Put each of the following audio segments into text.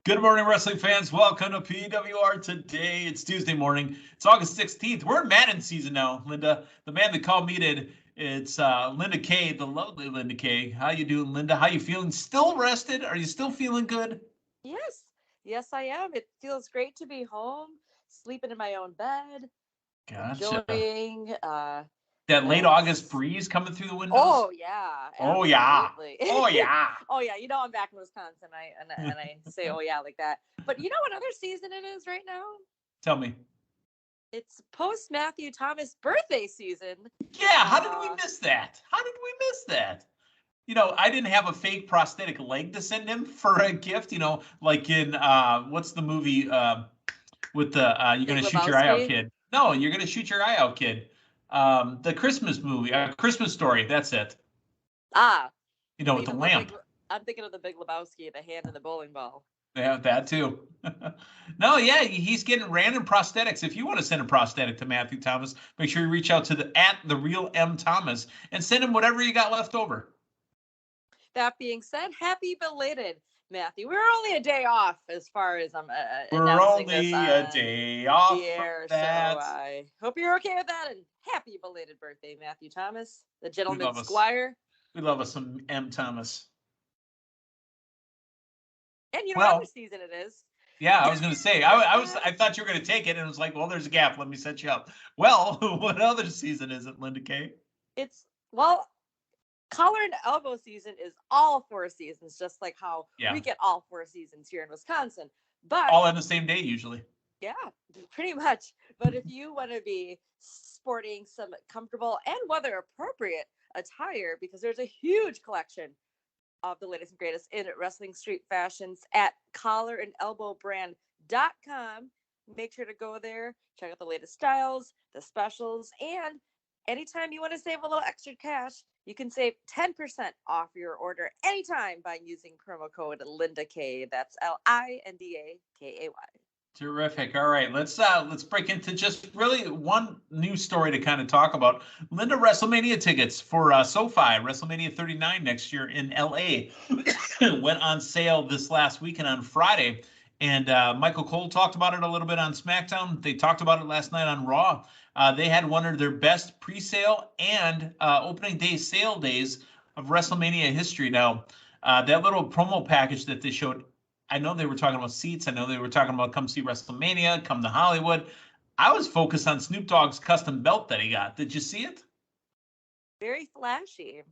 Good morning, wrestling fans. Welcome to PWR today. It's Tuesday morning. It's August 16th. We're in Madden season now, Linda. The man that called me did. It's Linda K, the lovely Linda K. How you doing, Linda? How you feeling? Still rested? Are you still feeling good? Yes, yes, I am. It feels great to be home, sleeping in my own bed, Gotcha. enjoying That late the. August breeze coming through the windows? Oh yeah, Oh, yeah. absolutely. Oh, yeah. Oh yeah, I'm back in Wisconsin. I say oh yeah like that. But you know what other season it is right now? Tell me. It's post Matthew Thomas birthday season. Yeah, how did we Uh, miss that? How did we miss that? I didn't have a fake prosthetic leg to send him for a gift, like in what's the movie with the you're Big gonna shoot your eye out Lebowski. kid. No, you're gonna shoot your eye out kid. The Christmas movie, Christmas Story, that's it. Ah, you're With the thinking of the big. lamp. I'm thinking of the Big Lebowski, the hand and the bowling ball. Yeah, that too. No, yeah, he's getting random prosthetics. If you want to send a prosthetic to Matthew Thomas, make sure you reach out to the real M Thomas and send him whatever you got left over. That being said, happy belated, Matthew. We're only a day off as far as I'm We're announcing this only a on day the off from air. So that. I hope you're okay with that. And happy belated birthday, Matthew Thomas, the We gentleman love us. squire. We love us some M Thomas. And you know what other Well, season it is? yeah, I was going to say, I thought you were going to take it, and it was like, well, there's a gap. Let me set you up. Well, what other season is it, Linda K? It's, well, collar and elbow season is all 4 seasons, just like how Yeah, we get all 4 seasons here in Wisconsin. But all on the same day usually. yeah, pretty much. But if you want to be sporting some comfortable and weather appropriate attire, because there's a huge collection of the latest and greatest in wrestling street fashions at collarandelbowbrand.com. Make sure to go there, check out the latest styles, the specials, and anytime you want to save a little extra cash, you can save 10% off your order anytime by using promo code Linda K. That's LINDAKAY. Terrific. All right, let's break into just really one news story to kind of talk about. Linda, WrestleMania tickets for SoFi WrestleMania 39 next year in LA went on sale this last weekend on Friday, and Michael Cole talked about it a little bit on SmackDown. They talked about it last night on Raw. They had one of their best pre-sale and opening day sale days of WrestleMania history. Now, that little promo package that they showed, I know they were talking about seats. I know they were talking about come see WrestleMania, come to Hollywood. I was focused on Snoop Dogg's custom belt that he got. Did you see it? Very flashy.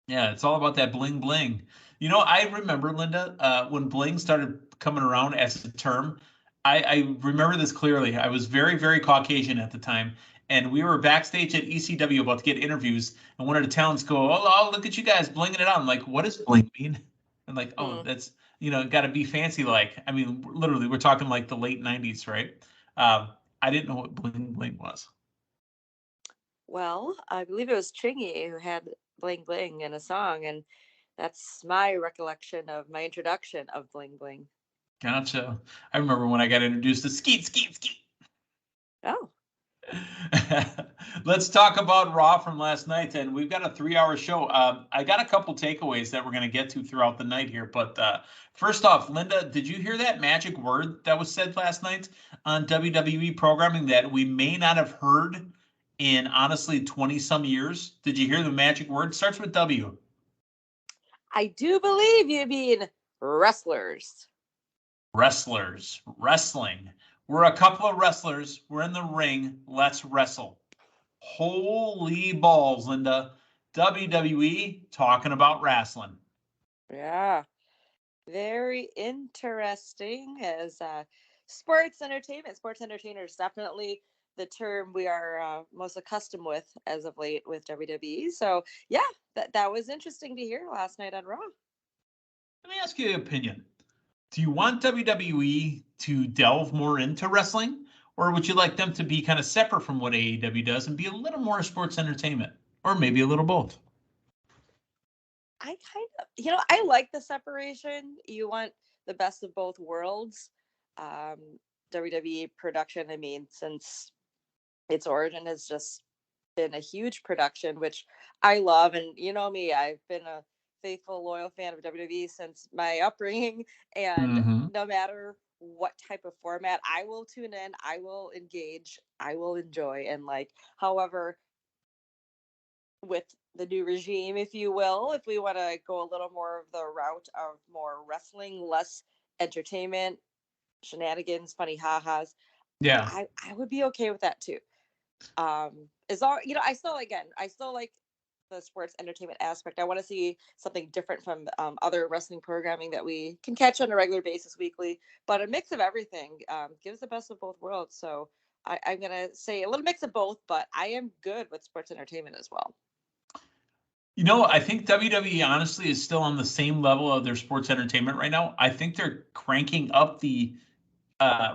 Yeah, it's all about that bling bling. I remember, Linda, when bling started coming around as a term. I remember this clearly. I was very, very Caucasian at the time, and we were backstage at ECW about to get interviews, and one of the talents go, "Oh, look at you guys blinging it on." I'm like, what does bling mean? And like, oh, Hmm. that's got to be fancy. Like, I mean, literally, we're talking like the late '90s, right? I didn't know what bling bling was. Well, I believe it was Chingy who had Bling Bling in a song, and that's my recollection of my introduction of Bling Bling. Gotcha. I remember when I got introduced to skeet, skeet, skeet. Oh, Let's talk about Raw from last night. And we've got a 3-hour show. I got a couple takeaways that we're going to get to throughout the night here. But first off, Linda, did you hear that magic word that was said last night on WWE programming that we may not have heard in honestly 20 some years? Did you hear the magic word? Starts with W. I do believe you mean wrestlers. Wrestlers, wrestling. We're a couple of wrestlers. We're in the ring. Let's wrestle. Holy balls, Linda. WWE talking about wrestling. Yeah, very interesting. As sports entertainment, sports entertainers definitely the term we are most accustomed with as of late with WWE. So yeah, that was interesting to hear last night on Raw. Let me ask you an opinion. Do you want WWE to delve more into wrestling, or would you like them to be kind of separate from what AEW does and be a little more sports entertainment, or maybe a little both? I kind of, I like the separation. You want the best of both worlds. Um, WWE production, I mean, since its origin has just been a huge production, which I love. And you know me, I've been a faithful, loyal fan of WWE since my upbringing, and Mm-hmm. no matter what type of format, I will tune in, I will engage, I will enjoy, and like, however, with the new regime, if you will, if we want to go a little more of the route of more wrestling, less entertainment, shenanigans, funny ha-has, Yeah. I would be okay with that too. Is all, I still, again, I still like the sports entertainment aspect. I want to see something different from other wrestling programming that we can catch on a regular basis weekly, but a mix of everything gives the best of both worlds. So I'm gonna say a little mix of both, but I am good with sports entertainment as well. I think WWE honestly is still on the same level of their sports entertainment right now. I think they're cranking up the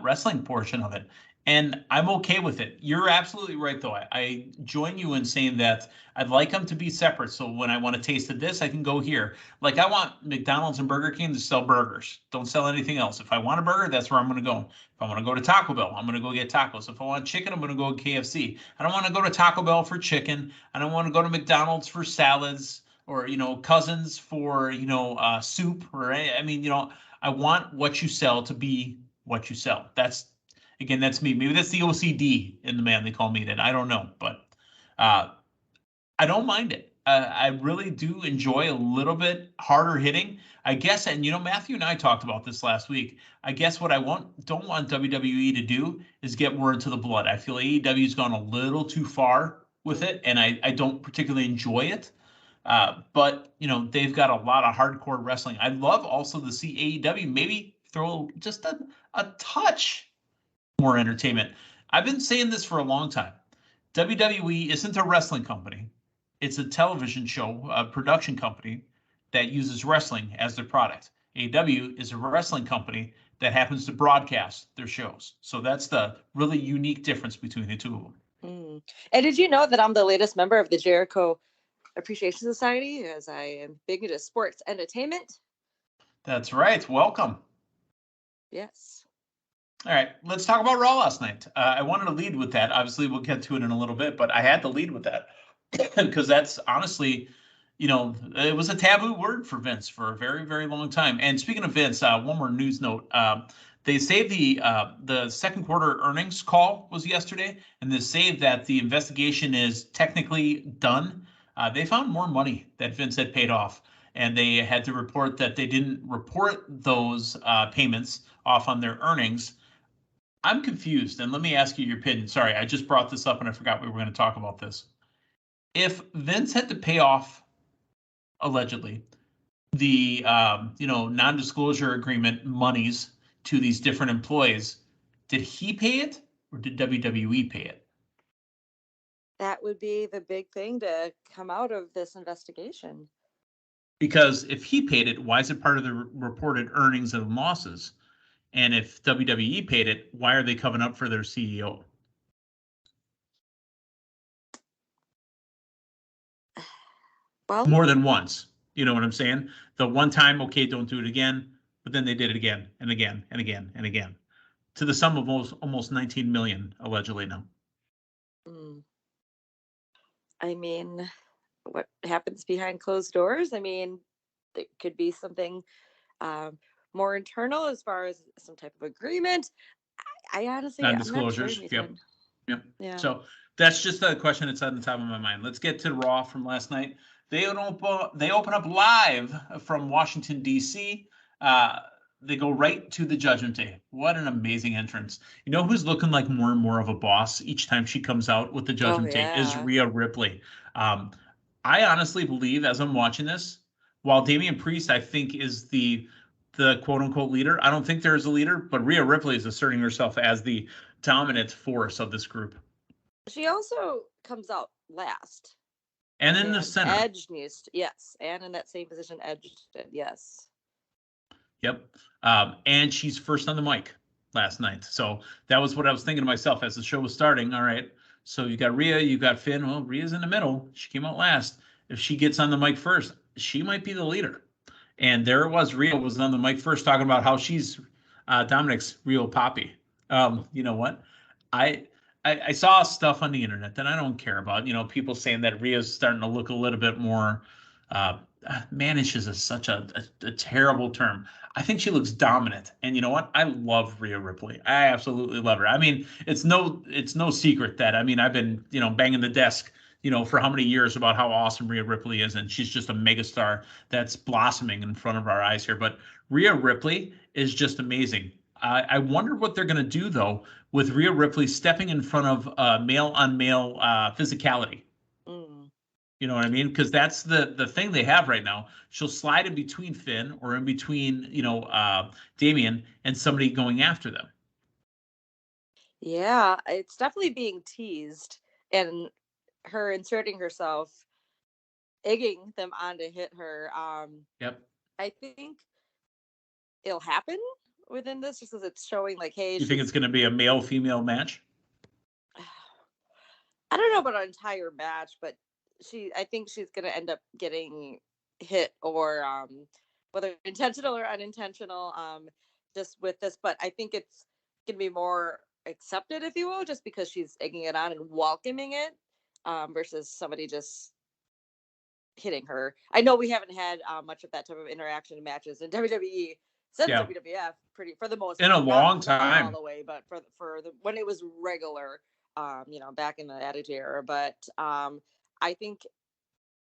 wrestling portion of it. And I'm okay with it. You're absolutely right, though. I join you in saying that I'd like them to be separate. So when I want to taste of this, I can go here. Like I want McDonald's and Burger King to sell burgers. Don't sell anything else. If I want a burger, that's where I'm going to go. If I want to go to Taco Bell, I'm going to go get tacos. If I want chicken, I'm going to go to KFC. I don't want to go to Taco Bell for chicken. I don't want to go to McDonald's for salads or, Cousins for, soup or, I mean, I want what you sell to be what you sell. That's me. Maybe that's the OCD in the man. They call me that. I don't know, but I don't mind it. I really do enjoy a little bit harder hitting, I guess. And Matthew and I talked about this last week. I guess what I don't want WWE to do is get more into the blood. I feel AEW's gone a little too far with it, and I don't particularly enjoy it. But they've got a lot of hardcore wrestling. I'd love also to see AEW maybe throw just a touch more entertainment. I've been saying this for a long time. WWE isn't a wrestling company. It's a television show, a production company that uses wrestling as their product. AEW is a wrestling company that happens to broadcast their shows. So that's the really unique difference between the two of them. Mm. And did you know that I'm the latest member of the Jericho Appreciation Society, as I am big into sports entertainment? That's right. Welcome. Yes. All right, let's talk about Raw last night. I wanted to lead with that. Obviously, we'll get to it in a little bit, but I had to lead with that because that's honestly, it was a taboo word for Vince for a very, very long time. And speaking of Vince, one more news note. They say the second quarter earnings call was yesterday, and they say that the investigation is technically done. They found more money that Vince had paid off, and they had to report that they didn't report those payments off on their earnings. I'm confused, and let me ask you your opinion. Sorry, I just brought this up and I forgot we were going to talk about this. If Vince had to pay off, allegedly, the non-disclosure agreement monies to these different employees, did he pay it or did WWE pay it? That would be the big thing to come out of this investigation. Because if he paid it, why is it part of the reported earnings and losses? And if WWE paid it, why are they covering up for their CEO? Well, more than once. You know what I'm saying? The one time, okay, don't do it again, but then they did it again and again and again and again, to the sum of almost 19 million allegedly now. I mean, what happens behind closed doors? I mean, it could be something more internal as far as some type of agreement. I honestly, Non-disclosures. I'm not sure. Yep. Yeah. So that's just a question that's on the top of my mind. Let's get to Raw from last night. They open up live from Washington, D.C. They go right to the Judgment Day. What an amazing entrance. You know who's looking like more and more of a boss each time she comes out with the Judgment Day is Rhea Ripley. I honestly believe, as I'm watching this, while Damian Priest, I think, is the quote-unquote leader, I don't think there is a leader, but Rhea Ripley is asserting herself as the dominant force of this group. She also comes out last. And in the center. Edge needs to, yes. And in that same position, Edge did, yes. Yep. And she's first on the mic last night. So that was what I was thinking to myself as the show was starting. All right. So you got Rhea, you got Finn. Well, Rhea's in the middle. She came out last. If she gets on the mic first, she might be the leader. And there it was. Rhea was on the mic first talking about how she's Dominic's real poppy. You know what? I saw stuff on the internet that I don't care about. People saying that Rhea's starting to look a little bit more, mannish is such a terrible term. I think she looks dominant, and you know what? I love Rhea Ripley. I absolutely love her. I mean, it's no secret that I've been banging the desk for how many years about how awesome Rhea Ripley is, and she's just a megastar that's blossoming in front of our eyes here. But Rhea Ripley is just amazing. I wonder what they're going to do though with Rhea Ripley stepping in front of male on male physicality. Mm. You know what I mean? Because that's the thing they have right now. She'll slide in between Finn or in between, Damien and somebody going after them. Yeah, it's definitely being teased, and her inserting herself, egging them on to hit her. Yep. I think it'll happen within this, just as it's showing like, hey, You think it's going to be a male female match? I don't know about an entire match, but I think she's gonna end up getting hit, or whether intentional or unintentional, just with this. But I think it's gonna be more accepted, if you will, just because she's egging it on and welcoming it, versus somebody just hitting her. I know we haven't had much of that type of interaction in matches in WWE since Yeah. WWF, for the most In part. a long not time. all the way, but for the when it was regular, back in the Attitude Era. But I think,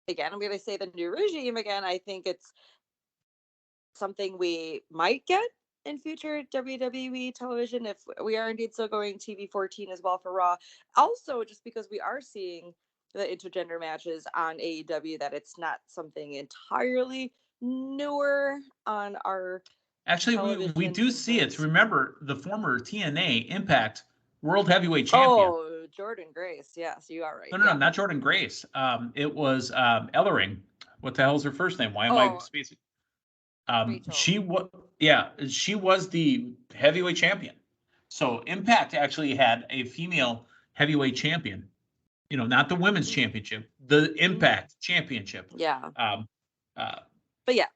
again, I'm going to say the new regime again. I think it's something we might get in future WWE television if we are indeed still going TV 14 as well for Raw. Also, just because we are seeing the intergender matches on AEW, that it's not something entirely newer on our Actually, we do see it. Remember the former TNA Impact World Heavyweight Champion. Oh, Jordan Grace. Yes, you are right. No, not Jordan Grace. It was Ellering. What the hell is her first name? Why am I spacing? She was the heavyweight champion. So Impact actually had a female heavyweight champion. Not the women's championship, the Impact championship. Yeah. But yeah,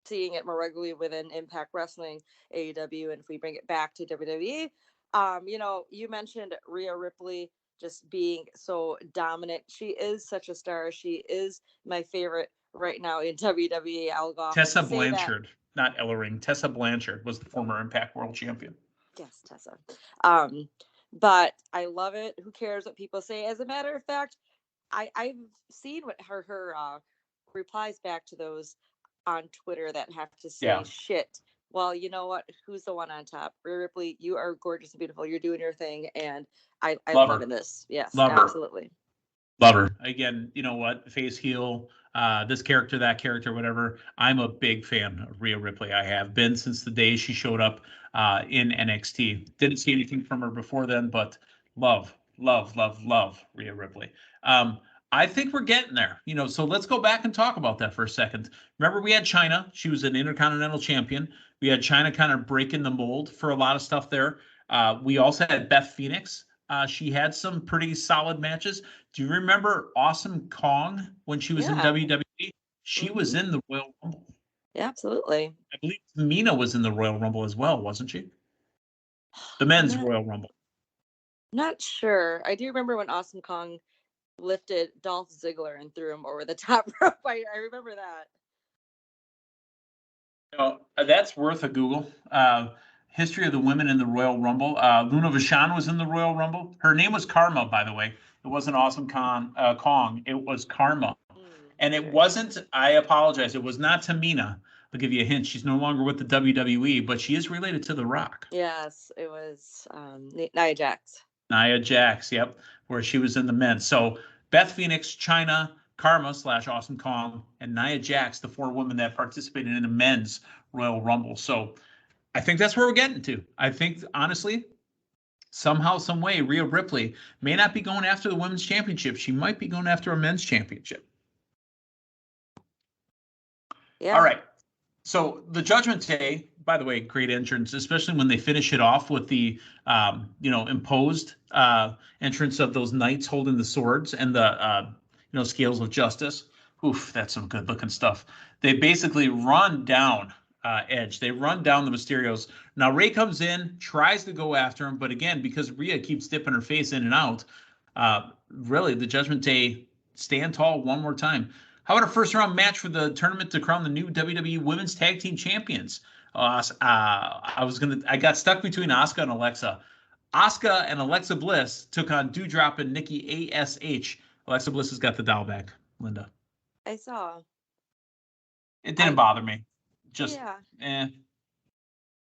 seeing it more regularly within Impact Wrestling, AEW, and if we bring it back to WWE, you mentioned Rhea Ripley just being so dominant. She is such a star. She is my favorite right now in WWE. I'll go Tessa Blanchard, not Ellering. Tessa Blanchard was the former Impact World Champion. Yes, Tessa. But I love it. Who cares what people say? As a matter of fact, I've seen what her replies back to those on Twitter that have to say shit. Well, you know what? Who's the one on top? Rhea Ripley, you are gorgeous and beautiful. You're doing your thing, and I'm loving this. Yes, absolutely. Love her. Again, you know what? Face heel, this character, that character, whatever. I'm a big fan of Rhea Ripley. I have been since the day she showed up in NXT. Didn't see anything from her before then, but love Rhea Ripley. I think we're getting there, so let's go back and talk about that for a second. Remember, we had Chyna. She was an Intercontinental Champion. We had Chyna kind of breaking the mold for a lot of stuff there. We also had Beth Phoenix. She had some pretty solid matches. Do you remember Awesome Kong when she was in WWE? She was in the Royal Rumble. Yeah, absolutely. I believe Mina was in the Royal Rumble as well, wasn't she? The men's Royal Rumble. Not sure. I do remember when Awesome Kong lifted Dolph Ziggler and threw him over the top rope. I remember that. That's worth a Google. History of the women in the Royal Rumble. Luna Vachon was in the Royal Rumble. Her name was Karma, by the way. It wasn't Awesome Kong. It was Karma. And it wasn't, I apologize, it was not Tamina. I'll give you a hint. She's no longer with the WWE, but she is related to The Rock. Yes, it was Nia Jax. Nia Jax, yep, where she was in the men. So Beth Phoenix, Chyna, Karma / Awesome Kong, and Nia Jax, the 4 women that participated in the men's Royal Rumble. So I think that's where we're getting to. I think, honestly, somehow, some way, Rhea Ripley may not be going after the women's championship. She might be going after a men's championship. Yeah. All right. So the Judgment Day, by the way, great entrance, especially when they finish it off with the, imposed entrance of those knights holding the swords and the, scales of justice. Oof, that's some good looking stuff. They basically run down Edge. They run down the Mysterios. Now Rey comes in, tries to go after him, but again, because Rhea keeps dipping her face in and out, really the Judgment Day stand tall one more time. How about a first-round match for the tournament to crown the new WWE Women's Tag Team Champions? I got stuck between Asuka and Alexa. Asuka and Alexa Bliss took on Doudrop and Nikki ASH. Alexa Bliss has got the dial back, Linda. I saw. It didn't bother me. Just, yeah.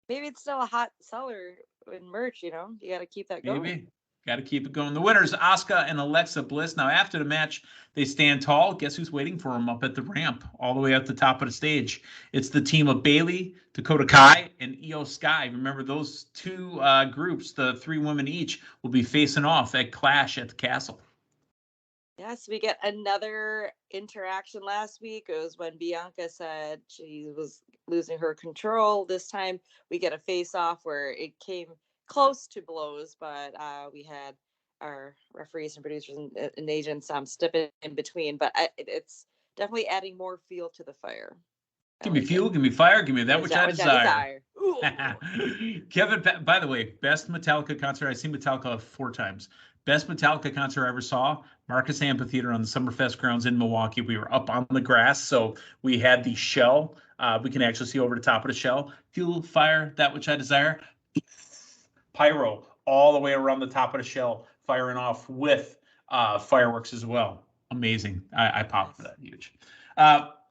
Maybe it's still a hot seller in merch, you know? You got to keep that going. Maybe. Got to keep it going. The winners, Asuka and Alexa Bliss. Now, after the match, they stand tall. Guess who's waiting for them up at the ramp, all the way at the top of the stage? It's the team of Bayley, Dakota Kai, and Io Sky. Remember, those two groups, the 3 women each, will be facing off at Clash at the Castle. Yes, we get another interaction last week. It was when Bianca said she was losing her control. This time we get a face-off where it came close to blows, but we had our referees and producers and agents step in between. But it's definitely adding more fuel to the fire. Give me fuel, give me fire, give me that which I desire. Kevin, by the way, best Metallica concert. I've seen Metallica 4 times. Best Metallica concert I ever saw, Marcus Amphitheater on the Summerfest grounds in Milwaukee. We were up on the grass, so we had the shell. We can actually see over the top of the shell. Fuel, fire, that which I desire. Pyro all the way around the top of the shell, firing off with fireworks as well. Amazing. I popped for that. Huge.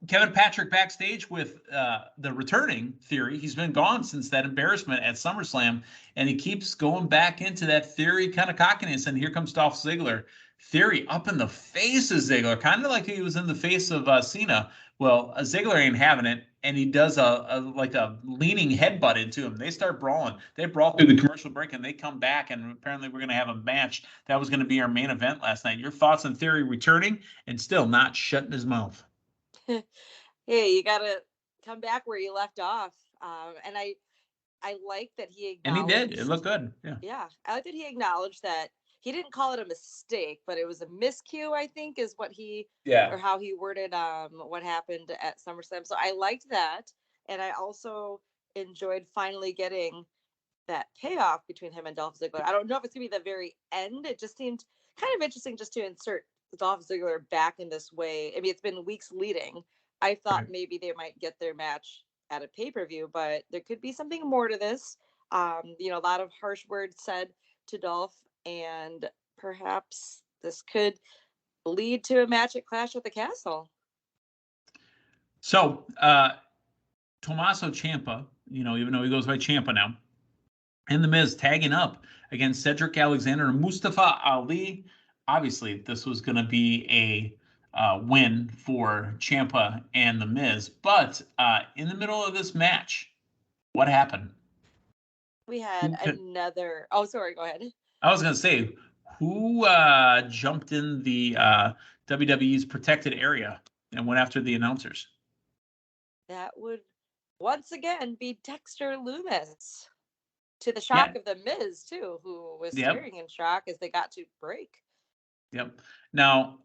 Kevin Patrick backstage with the returning Theory. He's been gone since that embarrassment at SummerSlam, and he keeps going back into that Theory kind of cockiness. And here comes Dolph Ziggler. Theory up in the face of Ziggler, kind of like he was in the face of Cena. Well, Ziggler ain't having it, and he does a leaning headbutt into him. They start brawling. They brawl through the commercial break, and they come back, and apparently we're going to have a match. That was going to be our main event last night. Your thoughts on Theory returning and still not shutting his mouth? Hey, you got to come back where you left off. And I like that he acknowledged. And he did. It looked good. Yeah. I like that he acknowledged that he didn't call it a mistake, but it was a miscue, I think, is what or how he worded what happened at SummerSlam. So I liked that. And I also enjoyed finally getting that payoff between him and Dolph Ziggler. I don't know if it's going to be the very end. It just seemed kind of interesting just to insert Dolph Ziggler back in this way. I mean, it's been weeks leading. I thought maybe they might get their match at a pay-per-view, but there could be something more to this. A lot of harsh words said to Dolph, and perhaps this could lead to a match at Clash at the Castle. So, Tommaso Ciampa, even though he goes by Ciampa now, and The Miz tagging up against Cedric Alexander and Mustafa Ali. Obviously, this was going to be a win for Ciampa and The Miz. But in the middle of this match, what happened? We had another... Oh, sorry, go ahead. I was going to say, who jumped in the WWE's protected area and went after the announcers? That would, once again, be Dexter Lumis. To the shock of The Miz, too, who was staring in shock as they got to break. Yep. Now,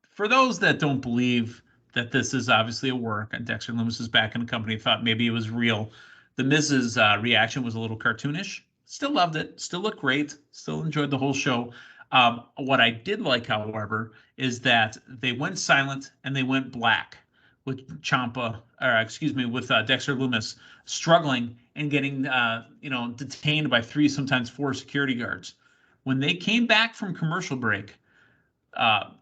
for those that don't believe that this is obviously a work and Dexter Lumis is back in the company, thought maybe it was real, The Miz's reaction was a little cartoonish. Still loved it. Still looked great. Still enjoyed the whole show. What I did like, however, is that they went silent and they went black with with Dexter Lumis struggling and getting, detained by 3, sometimes 4 security guards. When they came back from commercial break,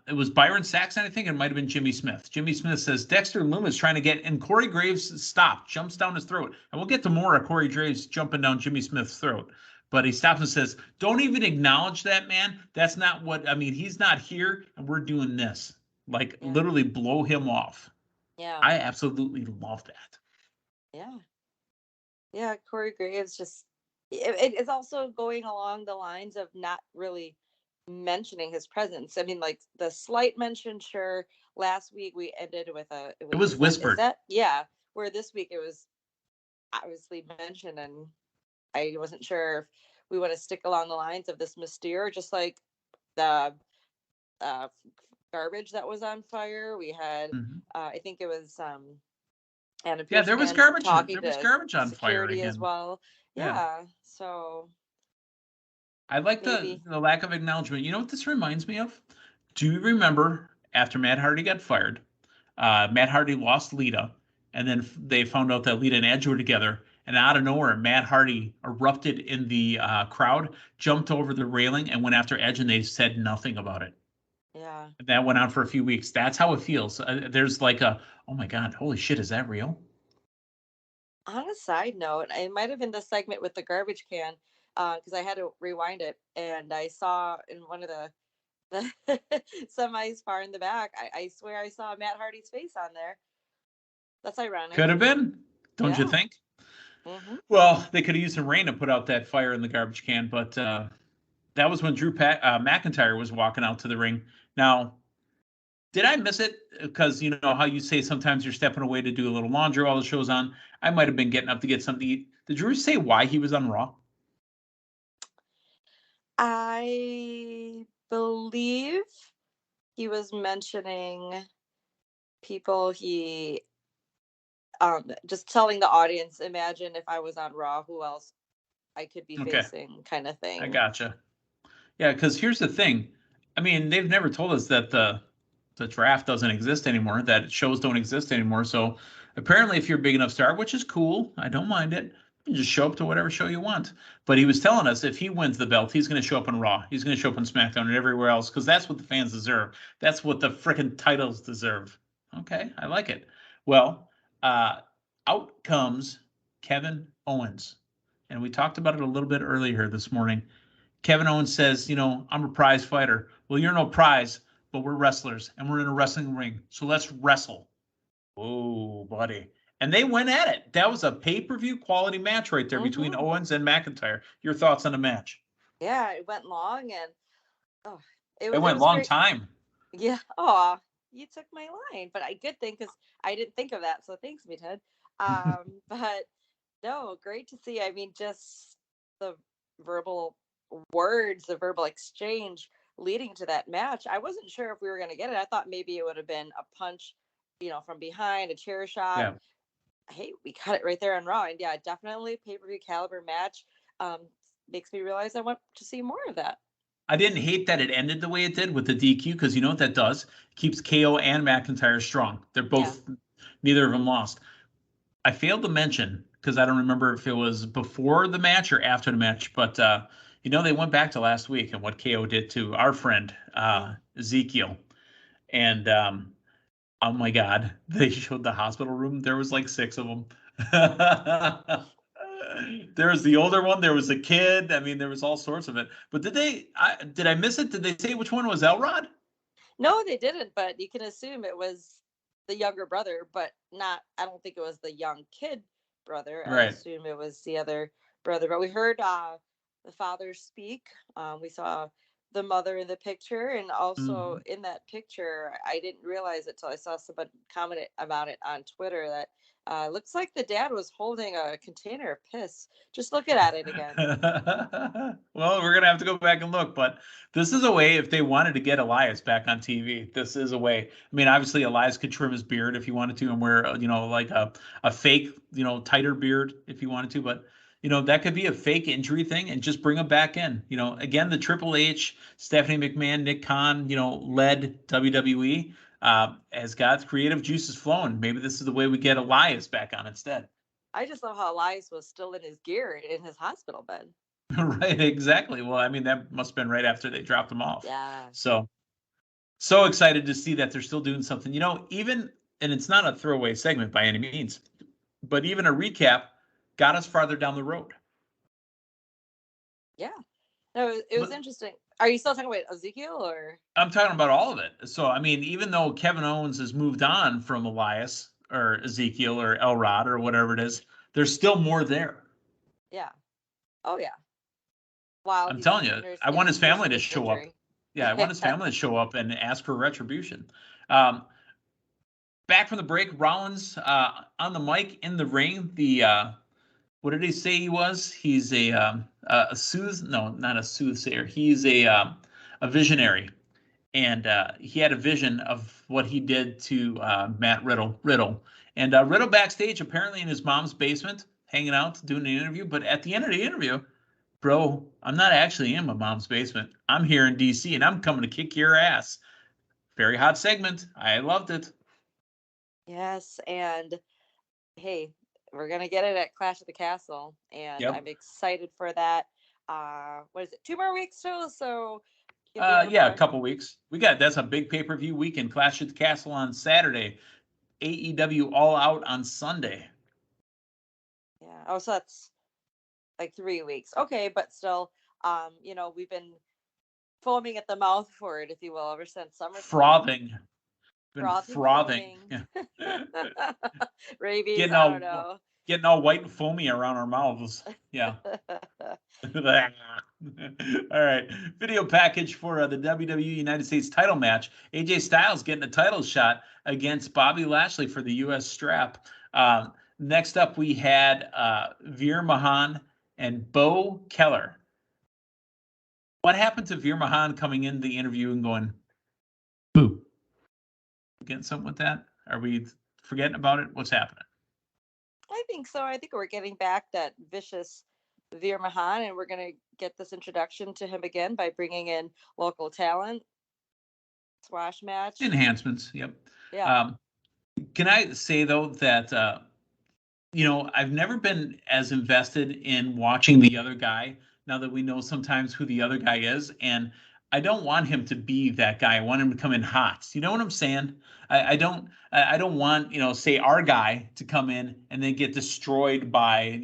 it was Byron Saxton, I think. It might have been Jimmy Smith. Jimmy Smith says Dexter Lumis trying to get, and Corey Graves stopped, jumps down his throat. And we'll get to more of Corey Graves jumping down Jimmy Smith's throat. But he stops and says, don't even acknowledge that, man. That's not he's not here, and we're doing this. Literally blow him off. Yeah. I absolutely love that. Yeah. Yeah, Corey Graves just... It's also going along the lines of not really mentioning his presence. I mean, the slight mention, sure. Last week we ended with it was whispered. Where this week it was obviously mentioned, and I wasn't sure if we want to stick along the lines of this mystere, just like the garbage that was on fire. We had, I think it was Anna Pearson there was garbage. There was garbage on fire again as well. Yeah. So I like the lack of acknowledgement. You know what this reminds me of? Do you remember after Matt Hardy got fired, Matt Hardy lost Lita, and then they found out that Lita and Edge were together. And out of nowhere, Matt Hardy erupted in the crowd, jumped over the railing, and went after Edge, and they said nothing about it. Yeah. That went on for a few weeks. That's how it feels. There's like oh my God, holy shit, is that real? On a side note, it might have been the segment with the garbage can, because I had to rewind it, and I saw in one of the semis far in the back, I swear I saw Matt Hardy's face on there. That's ironic. Could have been, don't you Yeah. think? Mm-hmm. Well, they could have used some rain to put out that fire in the garbage can, but that was when McIntyre was walking out to the ring. Now, did I miss it? Because you know how you say sometimes you're stepping away to do a little laundry while the show's on. I might have been getting up to get something to eat. Did Drew say why he was on Raw? I believe he was mentioning people he just telling the audience, imagine if I was on Raw, who else I could be Okay, facing, kind of I thing. gotcha. Yeah, because here's the thing. I mean, they've never told us that the draft doesn't exist anymore, that shows don't exist anymore. So apparently, if you're a big enough star, which is cool, I don't mind it, you just show up to whatever show you want. But he was telling us if he wins the belt, he's going to show up on Raw. He's going to show up on SmackDown and everywhere else because that's what the fans deserve. That's what the frickin' titles deserve. Okay, I like it. Well, out comes Kevin Owens. And we talked about it a little bit earlier this morning. Kevin Owens says, I'm a prize fighter. Well, you're no prize, but we're wrestlers and we're in a wrestling ring. So let's wrestle. Whoa, buddy. And they went at it. That was a pay-per-view quality match right there between Owens and McIntyre. Your thoughts on the match? Yeah, it went long, and It it went was long great. time. Yeah. Oh, you took my line, but good thing because I didn't think of that. So thanks, Meathead. But no, great to see. I mean, just the verbal words, the verbal exchange leading to that match. I wasn't sure if we were going to get it. I thought maybe it would have been a punch, from behind, a chair shot. Yeah. Hey, we got it right there on Raw. And yeah, definitely pay-per-view caliber match. Makes me realize I want to see more of that. I didn't hate that it ended the way it did with the DQ because you know what that does? It keeps KO and McIntyre strong. They're both, neither of them lost. I failed to mention because I don't remember if it was before the match or after the match, but they went back to last week and what KO did to our friend Ezekiel, and oh my God, they showed the hospital room. There was like 6 of them. There was the older one. There was a kid. I mean, there was all sorts of it. But did I miss it? Did they say which one was Elrod? No, they didn't. But you can assume it was the younger brother, but not. I don't think it was the young kid brother. I assume it was the other brother. But we heard the father speak. We saw the mother in the picture, and also in that picture, I didn't realize it till I saw somebody comment about it on Twitter that looks like the dad was holding a container of piss. Just looking at it again. Well, we're gonna have to go back and look, but this is a way if they wanted to get Elias back on TV. This is a way. I mean, obviously Elias could trim his beard if he wanted to, and wear like a fake tighter beard if he wanted to, but. That could be a fake injury thing and just bring him back in. Again, the Triple H, Stephanie McMahon, Nick Khan, led WWE has got creative juices flowing. Maybe this is the way we get Elias back on instead. I just love how Elias was still in his gear in his hospital bed. Right, exactly. Well, I mean, that must have been right after they dropped him off. Yeah. So excited to see that they're still doing something. And it's not a throwaway segment by any means, but even a recap got us farther down the road. Yeah. No, it was interesting. Are you still talking about Ezekiel or? I'm talking about all of it. So, I mean, even though Kevin Owens has moved on from Elias or Ezekiel or Elrod or whatever it is, there's still more there. Yeah. Oh, yeah. Wow. I'm telling you, I want his family to show up. Yeah, I want his family to show up and ask for retribution. Back from the break, Rollins on the mic in the ring. What did he say he was? He's not a soothsayer. He's a visionary, and he had a vision of what he did to Matt Riddle, and Riddle backstage apparently in his mom's basement, hanging out, doing an interview. But at the end of the interview, bro, I'm not actually in my mom's basement. I'm here in DC, and I'm coming to kick your ass. Very hot segment. I loved it. Yes, and hey, we're gonna get it at Clash of the Castle, and I'm Yep. excited for that. What is it? 2 more weeks still, so give me a little Yeah, a more. couple weeks. That's a big pay-per-view weekend. Clash at the Castle on Saturday. AEW All Out on Sunday. Yeah. Oh, so that's like 3 weeks. Okay, but still, we've been foaming at the mouth for it, if you will, ever since SummerSlam. Frothing. Been Frothing, frothing. foaming, rabies. Getting I don't all know. getting all white and foamy around our mouths. Yeah. All right. Video package for the WWE United States title match. AJ Styles getting a title shot against Bobby Lashley for the U.S. strap. Next up, we had Veer Mahan and Bo Keller. What happened to Veer Mahan coming in the interview and going, boo? Getting something with that? Are we forgetting about it? What's happening? I think so. I think we're getting back that vicious Veer Mahan, and we're going to get this introduction to him again by bringing in local talent. Squash match. Enhancements. Yep. Yeah. Um, can I say though that I've never been as invested in watching the other guy now that we know sometimes who the other guy is, and I don't want him to be that guy. I want him to come in hot. You know what I'm saying? I don't want say our guy to come in and then get destroyed by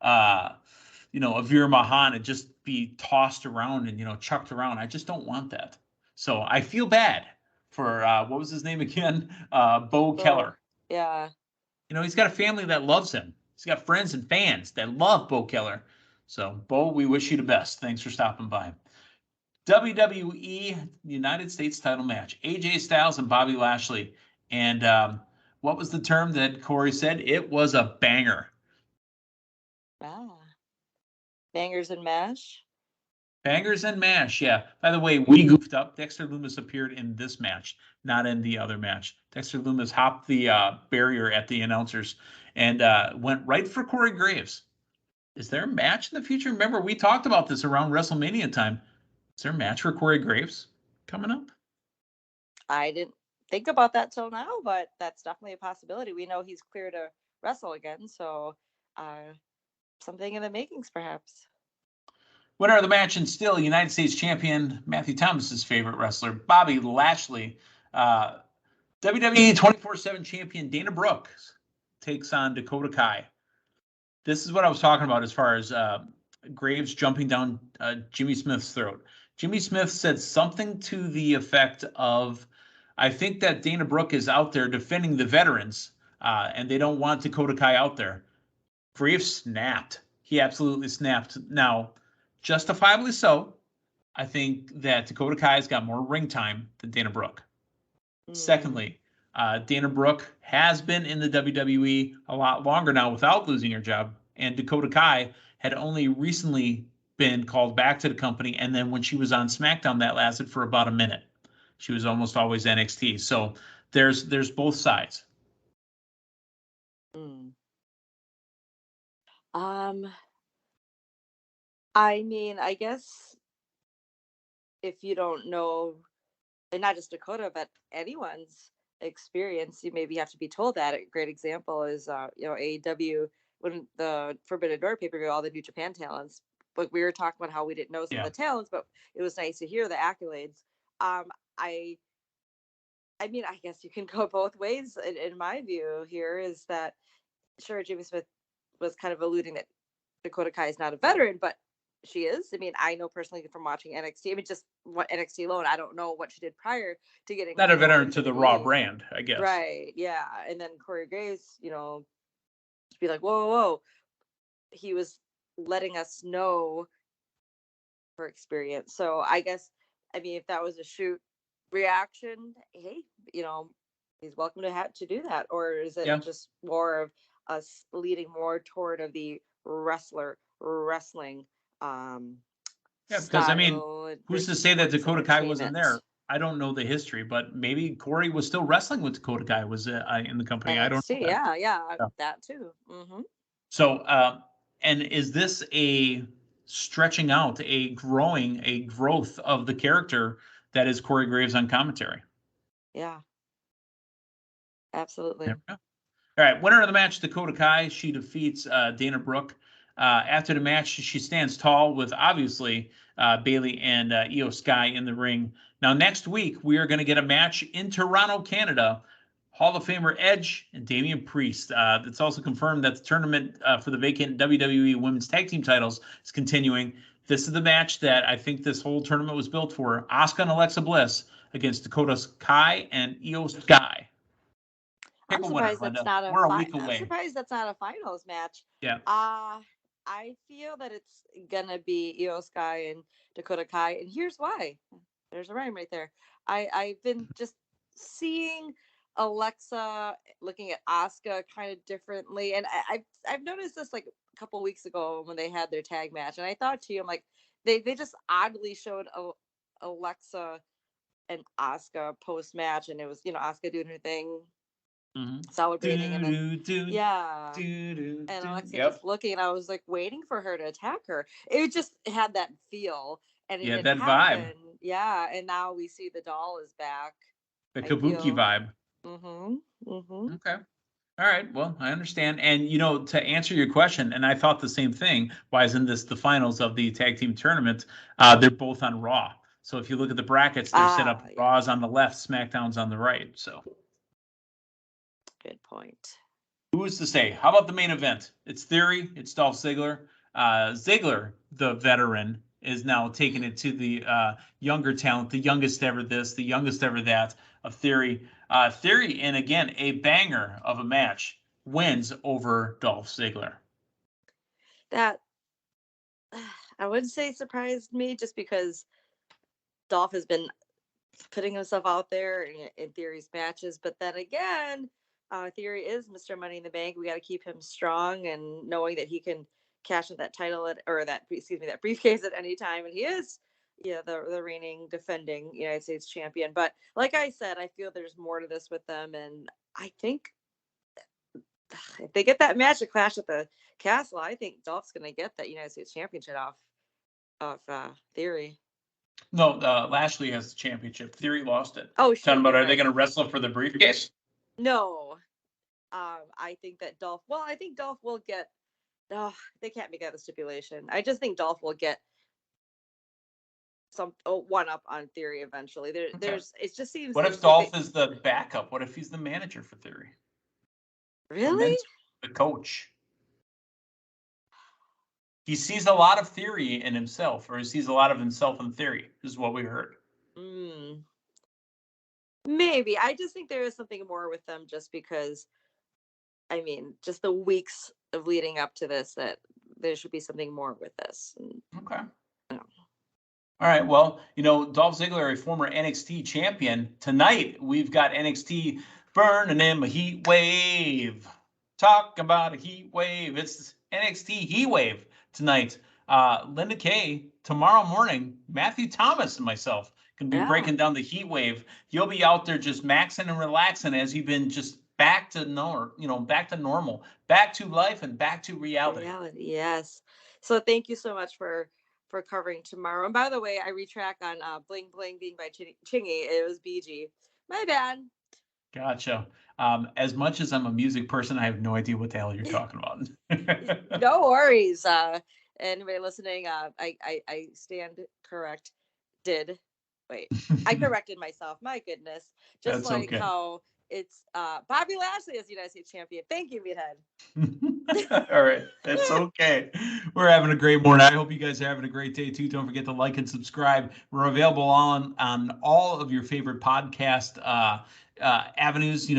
a Veer Mahan and just be tossed around and chucked around. I just don't want that. So I feel bad for what was his name again? Bo Oh, Keller. yeah. He's got a family that loves him. He's got friends and fans that love Bo Keller. So, Bo, we wish you the best. Thanks for stopping by. WWE United States title match. AJ Styles and Bobby Lashley. And what was the term that Corey said? It was a banger. Ah. Bangers and mash. Bangers and mash, yeah. By the way, we goofed up. Dexter Lumis appeared in this match, not in the other match. Dexter Lumis hopped the barrier at the announcers and went right for Corey Graves. Is there a match in the future? Remember, we talked about this around WrestleMania time. Is there a match for Corey Graves coming up? I didn't think about that till now, but that's definitely a possibility. We know he's clear to wrestle again, so something in the makings, perhaps. Winner of the match and still United States champion Matthew Thomas's favorite wrestler, Bobby Lashley. WWE 24/7 champion Dana Brooke takes on Dakota Kai. This is what I was talking about as far as Graves jumping down Jimmy Smith's throat. Jimmy Smith said something to the effect of, I think that Dana Brooke is out there defending the veterans, and they don't want Dakota Kai out there. Graves snapped. He absolutely snapped. Now, justifiably so. I think that Dakota Kai's got more ring time than Dana Brooke. Secondly, Dana Brooke has been in the WWE a lot longer now without losing her job, and Dakota Kai had only recently been called back to the company, and then when she was on SmackDown, that lasted for about a minute. She was almost always NXT. So there's both sides. Mm. I mean, I guess if you don't know, and not just Dakota, but anyone's experience, you maybe have to be told that. A great example is, AEW, when the Forbidden Door pay-per-view, all the New Japan talents, like we were talking about how we didn't know some of Yeah. the talents, but it was nice to hear the accolades. I I mean, I guess you can go both ways. In my view, here is that sure, Jimmy Smith was kind of alluding that Dakota Kai is not a veteran, but she is. I mean, I know personally from watching NXT. I mean, just what NXT alone, I don't know what she did prior to getting Not a hired veteran on to the Raw WWE. brand, I guess. Right? Yeah, and then Corey Graves, be like, whoa, whoa, whoa. He was letting us know her experience. So I guess, I mean, if that was a shoot reaction, hey, he's welcome to do that. Or is it Yeah. just more of us leading more toward of the wrestling Yeah, because I mean, style who's to versus say that sports Dakota Kai wasn't entertainment? there? I don't know the history, but maybe Corey was still wrestling with Dakota Kai was in the company. I don't know NXT, that. yeah, Yeah. that too. Mm-hmm. So, and is this a stretching out, a growth of the character that is Corey Graves on commentary? Yeah. Absolutely. There we go. All right, winner of the match, Dakota Kai. She defeats Dana Brooke. After the match, she stands tall with, obviously, Bayley and Io Sky in the ring. Now, next week, we are going to get a match in Toronto, Canada. Hall of Famer Edge and Damian Priest. It's also confirmed that the tournament for the vacant WWE Women's Tag Team titles is continuing. This is the match that I think this whole tournament was built for. Asuka and Alexa Bliss against Dakota Kai and Io Sky. I'm surprised that's not We're a week away. I'm surprised that's not a finals match. Yeah. I feel that it's gonna be Io Sky and Dakota Kai, and here's why. There's a rhyme right there. I've been just seeing Alexa looking at Asuka kind of differently, and I've noticed this like a couple weeks ago when they had their tag match, and I thought to you, I'm like, they just oddly showed Alexa and Asuka post match, and it was Asuka doing her thing. Celebrating and then and Alexa just looking, and I was like waiting for her to attack her. It just had that feel, and it didn't happen. Vibe. Yeah, and now we see the doll is back. The kabuki vibe. Okay. All right. Well, I understand. And to answer your question, and I thought the same thing. Why isn't this the finals of the tag team tournament? They're both on Raw. So if you look at the brackets, they're set up. Raw's on the left, SmackDown's on the right. So. Good point. Who is to say? How about the main event? It's Theory. It's Dolph Ziggler. Ziggler, the veteran, is now taking it to the younger talent, the youngest ever this, the youngest ever that of Theory. Theory, and again, a banger of a match, wins over Dolph Ziggler. That, I would say, surprised me just because Dolph has been putting himself out there in Theory's matches. But then again, Theory is Mr. Money in the Bank. We got to keep him strong and knowing that he can cash in that title that briefcase at any time. And he is, the reigning defending United States champion. But like I said, I feel there's more to this with them. And I think if they get that match at Clash at the Castle, I think Dolph's going to get that United States championship off Theory. No, Lashley has the championship. Theory lost it. Oh, sure. Talking about, are they going to wrestle for the briefcase? No. I think that Dolph. Well, I think Dolph will get. They can't make that a stipulation. I just think Dolph will get some one up on Theory eventually. There's. It just seems. What if Dolph is the backup? What if he's the manager for Theory? Really? The coach. He sees a lot of Theory in himself, or he sees a lot of himself in Theory, is what we heard. Maybe. I just think there is something more with them just because, I mean, just the weeks of leading up to this, that there should be something more with this. Okay. Yeah. All right. Well, Dolph Ziggler, a former NXT champion. Tonight, we've got NXT burning in a heat wave. Talk about a heat wave. It's NXT heat wave tonight. Linda Kay, tomorrow morning, Matthew Thomas and myself can be breaking down the heat wave. You'll be out there just maxing and relaxing as you've been just back to back to normal, back to life, and back to reality. Yes. So thank you so much for covering tomorrow. And by the way, I retract on Bling Bling being by Chingy. It was BG. My bad. Gotcha. As much as I'm a music person, I have no idea what the hell you're talking about. No worries. Anybody listening, I stand corrected. Wait, I corrected myself. My goodness. Just That's like okay. how it's Bobby Lashley as United States champion. Thank you, Meathead. All right. That's okay. We're having a great morning. I hope you guys are having a great day too. Don't forget to like and subscribe. We're available on all of your favorite podcast avenues, the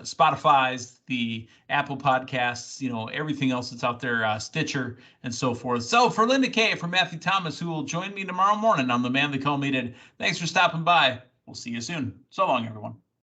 Spotify's, the Apple Podcasts, everything else that's out there, Stitcher and so forth. So for Linda Kay, for Matthew Thomas, who will join me tomorrow morning on The Man They Call Meathead, thanks for stopping by. We'll see you soon. So long, everyone.